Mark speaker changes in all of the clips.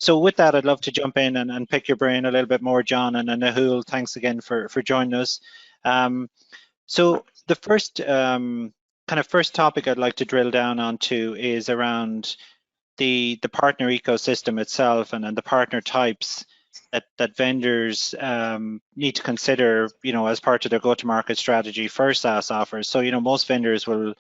Speaker 1: So with that, I'd love to jump in and pick your brain a little bit more, John, and Nehul, thanks again for joining us. So the first first topic I'd like to drill down onto is around the partner ecosystem itself and the partner types that vendors need to consider, as part of their go-to-market strategy for SaaS offers. So, most vendors don't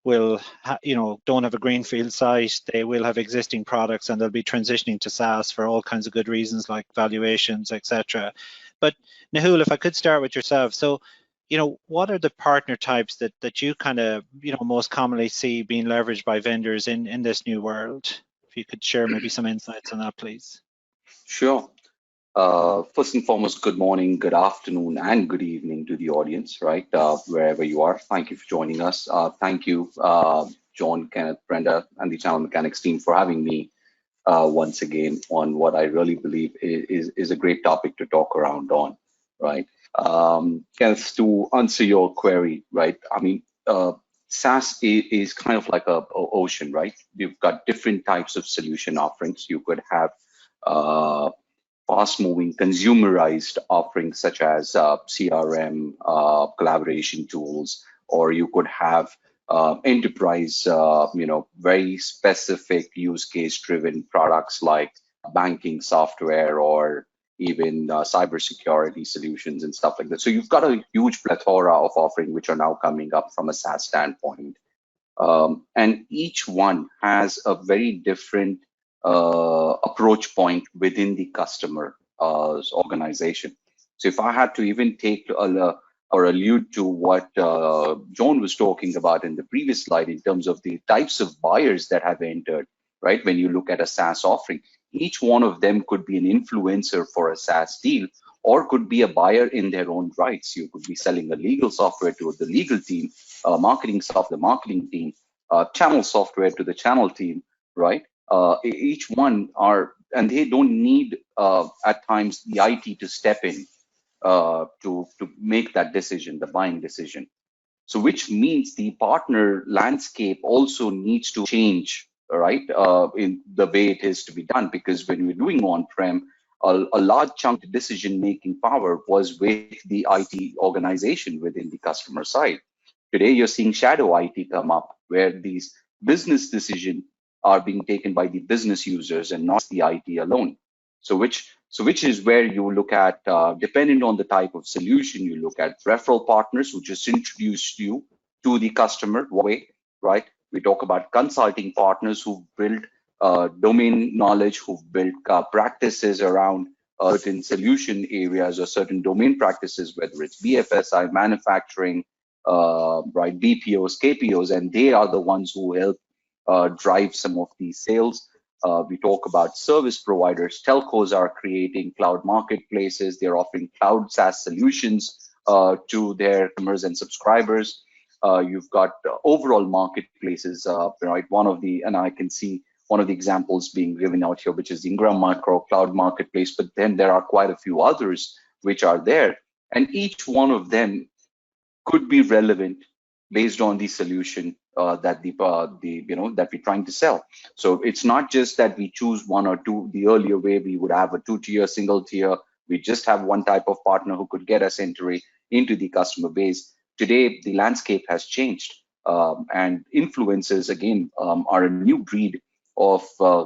Speaker 1: have a greenfield site. They will have existing products and they'll be transitioning to SaaS for all kinds of good reasons like valuations, etc. But Nehul, if I could start with yourself. So, what are the partner types that you kind of, most commonly see being leveraged by vendors in this new world? If you could share maybe some insights on that, please.
Speaker 2: Sure. First and foremost, good morning, good afternoon, and good evening to the audience, right? Wherever you are. Thank you for joining us. Thank you, John, Kenneth, Brenda, and the Channel Mechanics team for having me once again on what I really believe is a great topic to talk around on, right? Kenneth, to answer your query, right? I mean, SaaS is kind of like a ocean, right? You've got different types of solution offerings. You could have fast-moving consumerized offerings such as CRM, collaboration tools, or you could have enterprise, very specific use case-driven products like banking software or even cybersecurity solutions and stuff like that. So you've got a huge plethora of offering which are now coming up from a SaaS standpoint. And each one has a very different approach point within the customer's organization. So if I had to even take or allude to what John was talking about in the previous slide in terms of the types of buyers that have entered, right? When you look at a SaaS offering, each one of them could be an influencer for a SaaS deal or could be a buyer in their own rights. You could be selling a legal software to the legal team, marketing software, the marketing team, channel software to the channel team, right? Each one and they don't need at times the IT to step in to make that decision, the buying decision. So which means the partner landscape also needs to change, right? In the way it is to be done, because when we're doing on-prem, a large chunk of decision-making power was with the IT organization within the customer side. Today, you're seeing shadow IT come up, where these business decisions are being taken by the business users and not the IT alone. So which is where you look at, depending on the type of solution, you look at referral partners who just introduced you to the customer way, right? We talk about consulting partners who build domain knowledge, who've built practices around certain solution areas or certain domain practices, whether it's BFSI, manufacturing, right, BPOs, KPOs, and they are the ones who help drive some of these sales. We talk about service providers. Telcos are creating cloud marketplaces. They're offering cloud SaaS solutions to their customers and subscribers. You've got overall marketplaces, right? And I can see one of the examples being given out here, which is Ingram Micro Cloud Marketplace, but then there are quite a few others which are there. And each one of them could be relevant based on the solution that we're trying to sell. So it's not just that we choose one or two. The earlier way we would have a two-tier, single tier. We just have one type of partner who could get us into the customer base. Today, the landscape has changed, and influencers again are a new breed of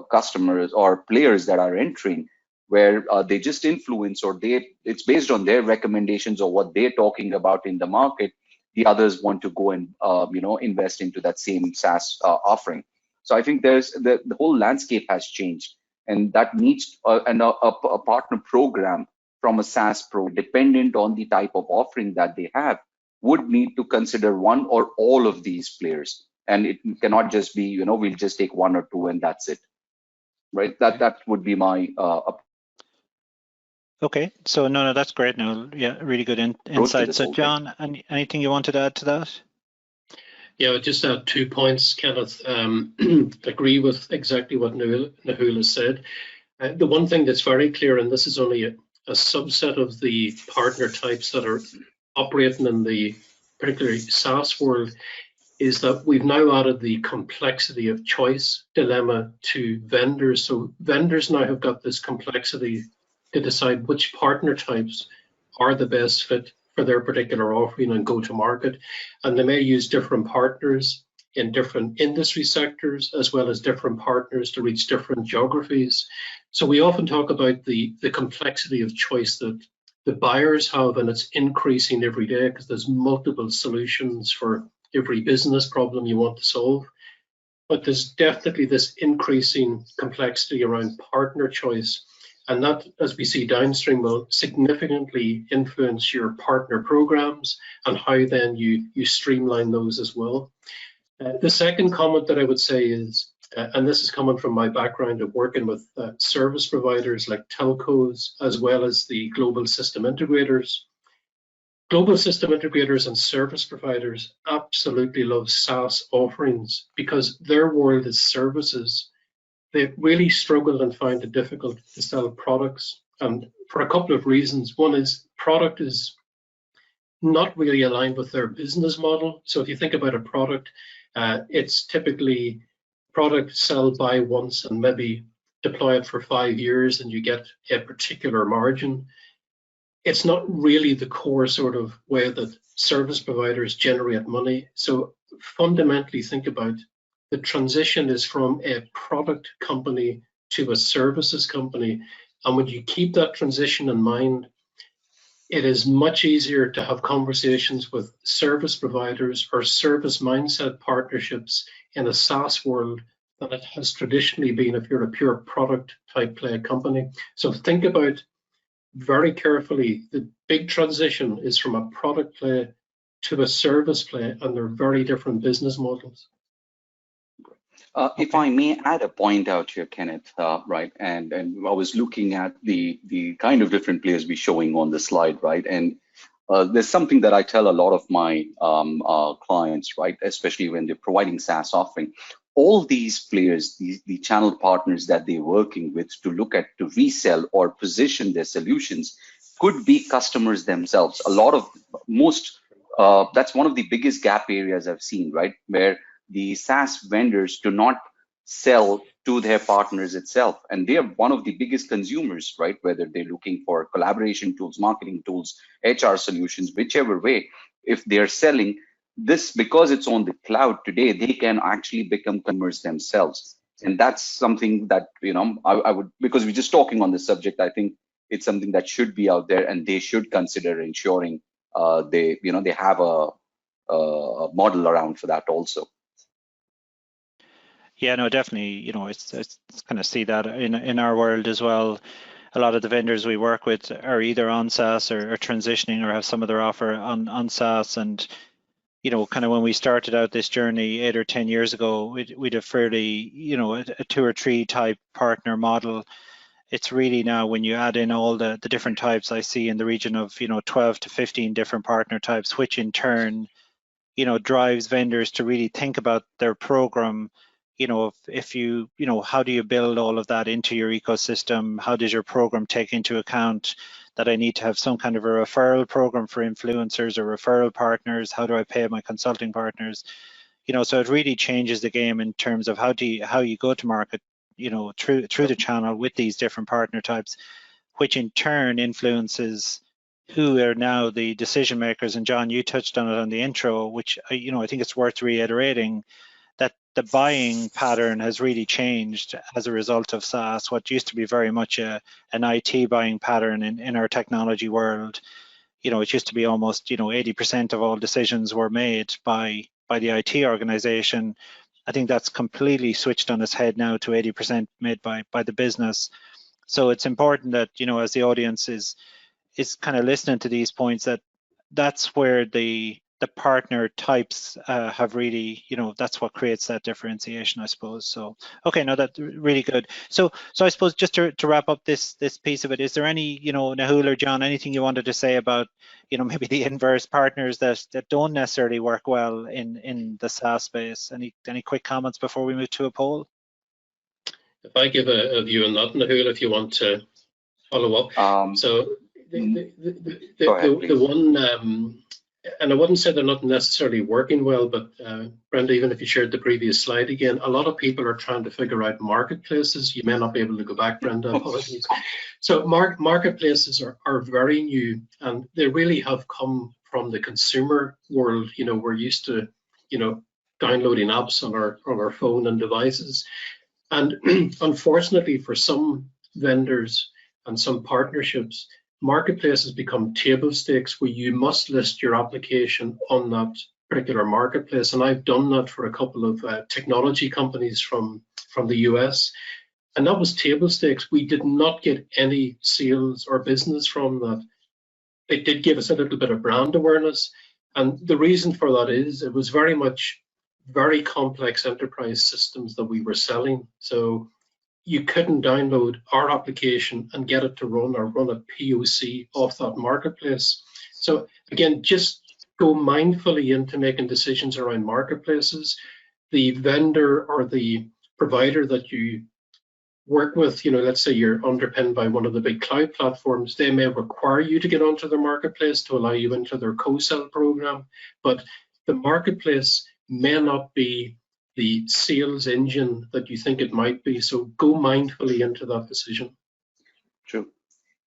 Speaker 2: customers or players that are entering, where they just influence, or it's based on their recommendations or what they're talking about in the market. The others want to go and invest into that same SaaS offering. So I think there's the whole landscape has changed, and that needs a partner program from a SaaS pro, dependent on the type of offering that they have, would need to consider one or all of these players, and it cannot just be we'll just take one or two and that's it, right? That would be my
Speaker 1: Okay, so no, that's great. No, yeah, really good insight. So John, anything you wanted to add to that?
Speaker 3: Yeah, just add 2 points, Kenneth. Agree with exactly what Nehul has said. The one thing that's very clear, and this is only a subset of the partner types that are operating in the particularly SaaS world, is that we've now added the complexity of choice dilemma to vendors. So vendors now have got this complexity to decide which partner types are the best fit for their particular offering and go to market. And they may use different partners in different industry sectors, as well as different partners to reach different geographies. So we often talk about the complexity of choice that the buyers have, and it's increasing every day because there's multiple solutions for every business problem you want to solve. But there's definitely this increasing complexity around partner choice. And that, as we see downstream, will significantly influence your partner programs and how then you streamline those as well. The second comment that I would say is, and this is coming from my background of working with service providers like telcos, as well as the global system integrators. Global system integrators and service providers absolutely love SaaS offerings because their world is services. They really struggled and find it difficult to sell products, and for a couple of reasons. One is product is not really aligned with their business model. So if you think about a product, it's typically product sell, buy once, and maybe deploy it for 5 years, and you get a particular margin. It's not really the core sort of way that service providers generate money. So fundamentally think about the transition is from a product company to a services company. And when you keep that transition in mind, it is much easier to have conversations with service providers or service mindset partnerships in a SaaS world than it has traditionally been if you're a pure product type play company. So think about very carefully, the big transition is from a product play to a service play, and they're very different business models.
Speaker 2: If I may add a point out here, Kenneth, right, and I was looking at the kind of different players we're showing on the slide, right, and there's something that I tell a lot of my clients, right, especially when they're providing SaaS offering. All these players, the channel partners that they're working with to look at to resell or position their solutions could be customers themselves. That's one of the biggest gap areas I've seen, right, where the SaaS vendors do not sell to their partners itself, and they are one of the biggest consumers, right, whether they're looking for collaboration tools, marketing tools, HR solutions, whichever way. If they're selling this, because it's on the cloud today, they can actually become consumers themselves. And that's something that, I would, because we're just talking on this subject, I think it's something that should be out there, and they should consider ensuring they have a model around for that also.
Speaker 1: Yeah, no, definitely. It's kind of see that in our world as well. A lot of the vendors we work with are either on SaaS or transitioning or have some of their offer on SaaS. And kind of when we started out this journey 8 or 10 years ago, we'd have fairly, a 2 or 3 type partner model. It's really now when you add in all the different types, I see in the region of 12 to 15 different partner types, which in turn drives vendors to really think about their program. If you how do you build all of that into your ecosystem? How does your program take into account that I need to have some kind of a referral program for influencers or referral partners? How do I pay my consulting partners? So it really changes the game in terms of how you go to market, through the channel with these different partner types, which in turn influences who are now the decision makers. And John, you touched on it on the intro, which I think it's worth reiterating, that the buying pattern has really changed as a result of SaaS. What used to be very much an IT buying pattern in our technology world, it used to be almost 80% of all decisions were made by the IT organization. I think that's completely switched on its head now to 80% made by the business. So it's important that as the audience is kind of listening to these points, that's where the partner types have really, that's what creates that differentiation, I suppose. So, okay, no, that's really good. So I suppose just to wrap up this piece of it, is there any, Nehul or John, anything you wanted to say about, maybe the inverse partners that don't necessarily work well in the SaaS space? Any quick comments before we move to a poll?
Speaker 3: If I give a view on that, Nehul, if you want to follow up. So the one and I wouldn't say they're not necessarily working well, but Brenda, even if you shared the previous slide again, a lot of people are trying to figure out marketplaces. You may not be able to go back, Brenda, apologies. So marketplaces are very new, and they really have come from the consumer world. You know, we're used to, you know, downloading apps on our phone and devices. And unfortunately for some vendors and some partnerships, marketplaces become table stakes where you must list your application on that particular marketplace. And I've done that for a couple of technology companies from the US. And that was table stakes. We did not get any sales or business from that. It did give us a little bit of brand awareness. And the reason for that is it was very much very complex enterprise systems that we were selling. So you couldn't download our application and get it to run or run a POC off that marketplace. So again, just go mindfully into making decisions around marketplaces. The vendor or the provider that you work with, you know, let's say you're underpinned by one of the big cloud platforms, they may require you to get onto their marketplace to allow you into their co-sell program, but the marketplace may not be the sales engine that you think it might be. So go mindfully into that decision.
Speaker 2: True.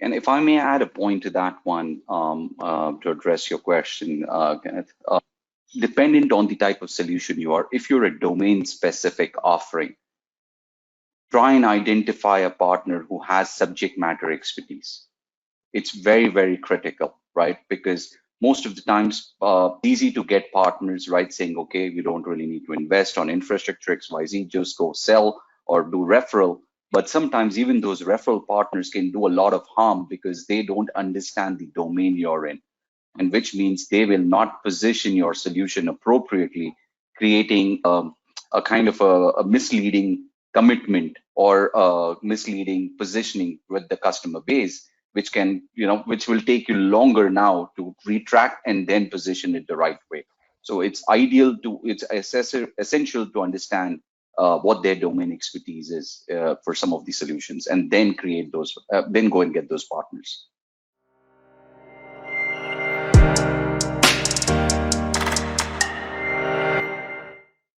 Speaker 2: And if I may add a point to that one, to address your question, Kenneth, dependent on the type of solution you are, if you're a domain-specific offering, try and identify a partner who has subject matter expertise. It's very, very critical, right? Because most of the times, easy to get partners, right? Saying, okay, we don't really need to invest on infrastructure XYZ, just go sell or do referral. But sometimes even those referral partners can do a lot of harm because they don't understand the domain you're in, and which means they will not position your solution appropriately, creating a kind of a misleading commitment or misleading positioning with the customer base, which can, you know, which will take you longer now to retract and then position it the right way. So it's essential to understand what their domain expertise is for some of these solutions, and then create those, then go and get those partners.